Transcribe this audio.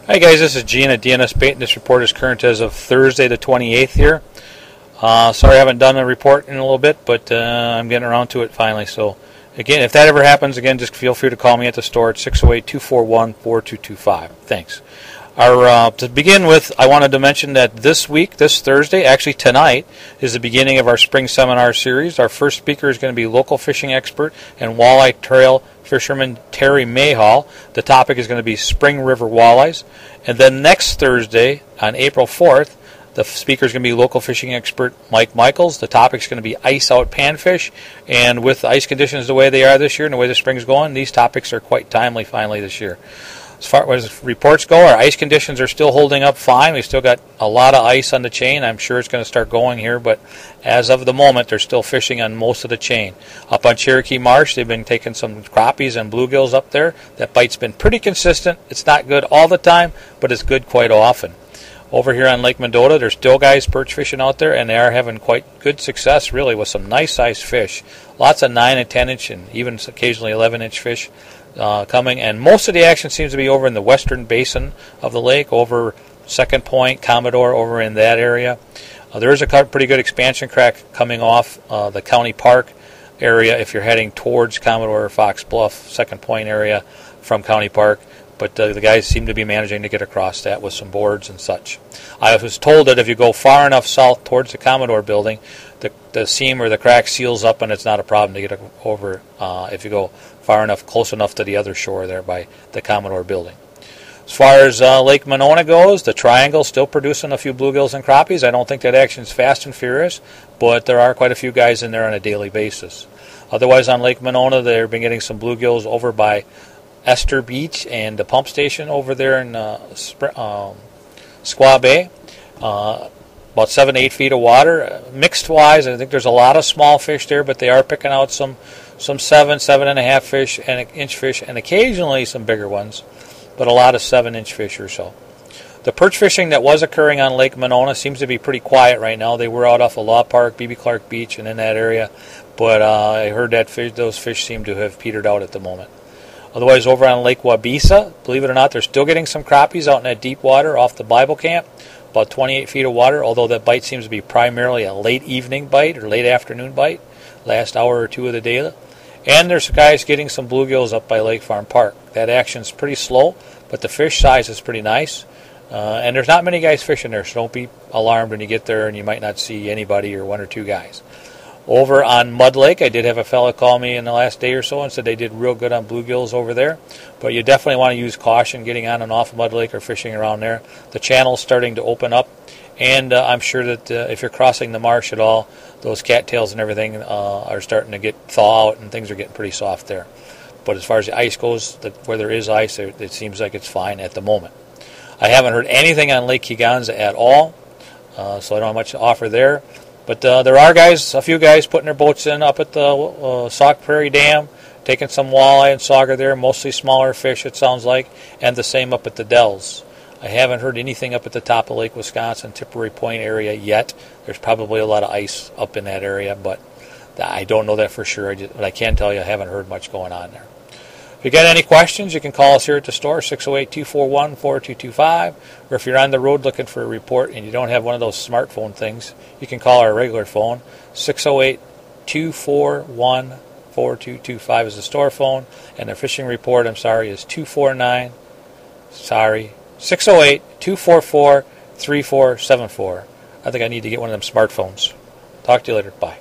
Hi guys, this is Gene at DNS Bait. This report is current as of Thursday the 28th here. Sorry I haven't done a report in a little bit, but I'm getting around to it finally. So again, if that ever happens, again, just feel free to call me at the store at 608-241-4225. Thanks. To begin with, I wanted to mention that this week, this Thursday, actually tonight, is the beginning of our spring seminar series. Our first speaker is going to be local fishing expert and walleye trail fisherman Terry Mayhall. The topic is going to be spring river walleyes. And then next Thursday, on April 4th, the speaker is going to be local fishing expert Mike Michaels. The topic is going to be ice out panfish. And with the ice conditions the way they are this year and the way the spring is going, these topics are quite timely finally this year. As far as reports go, our ice conditions are still holding up fine. We've still got a lot of ice on the chain. I'm sure it's going to start going here, but as of the moment, they're still fishing on most of the chain. Up on Cherokee Marsh, they've been taking some crappies and bluegills up there. That bite's been pretty consistent. It's not good all the time, but it's good quite often. Over here on Lake Mendota, there's still guys perch fishing out there, and they are having quite good success, really, with some nice-sized fish. Lots of 9 and 10-inch and even occasionally 11-inch fish coming, and most of the action seems to be over in the western basin of the lake, over Second Point, Commodore, over in that area. There is a pretty good expansion crack coming off the County Park area if you're heading towards Commodore or Fox Bluff, Second Point area from County Park. But the guys seem to be managing to get across that with some boards and such. I was told that if you go far enough south towards the Commodore building, the seam or the crack seals up and it's not a problem to get over if you go far enough, close enough to the other shore there by the Commodore building. As far as Lake Monona goes, the Triangle still producing a few bluegills and crappies. I don't think that action's fast and furious, but there are quite a few guys in there on a daily basis. Otherwise, on Lake Monona, they've been getting some bluegills over by Esther Beach and the pump station over there in Squaw Bay. About 7 to 8 feet of water. Mixed wise, I think there's a lot of small fish there, but they are picking out some 7.5 fish and inch fish, and occasionally some bigger ones, but a lot of 7-inch fish or so. The perch fishing that was occurring on Lake Monona seems to be pretty quiet right now. They were out off of Law Park, B.B. Clark Beach, and in that area, but I heard that those fish seem to have petered out at the moment. Otherwise, over on Lake Wabisa, believe it or not, they're still getting some crappies out in that deep water off the Bible camp, about 28 feet of water, although that bite seems to be primarily a late evening bite or late afternoon bite, last hour or two of the day. And there's guys getting some bluegills up by Lake Farm Park. That action's pretty slow, but the fish size is pretty nice. And there's not many guys fishing there, so don't be alarmed when you get there and you might not see anybody or one or two guys. Over on Mud Lake, I did have a fella call me in the last day or so and said they did real good on bluegills over there. But you definitely want to use caution getting on and off Mud Lake or fishing around there. The channel's starting to open up, and I'm sure that if you're crossing the marsh at all, those cattails and everything are starting to get thaw out, and things are getting pretty soft there. But as far as the ice goes, where there is ice, it seems like it's fine at the moment. I haven't heard anything on Lake Kegonsa at all, so I don't have much to offer there. But there are a few guys putting their boats in up at the Sauk Prairie Dam, taking some walleye and sauger there, mostly smaller fish it sounds like, and the same up at the Dells. I haven't heard anything up at the top of Lake Wisconsin, Tipperary Point area yet. There's probably a lot of ice up in that area, but I don't know that for sure. But I can tell you I haven't heard much going on there. If you got any questions, you can call us here at the store, 608-241-4225. Or if you're on the road looking for a report and you don't have one of those smartphone things, you can call our regular phone, 608-241-4225 is the store phone. And the fishing report, is 608-244-3474. I think I need to get one of them smartphones. Talk to you later. Bye.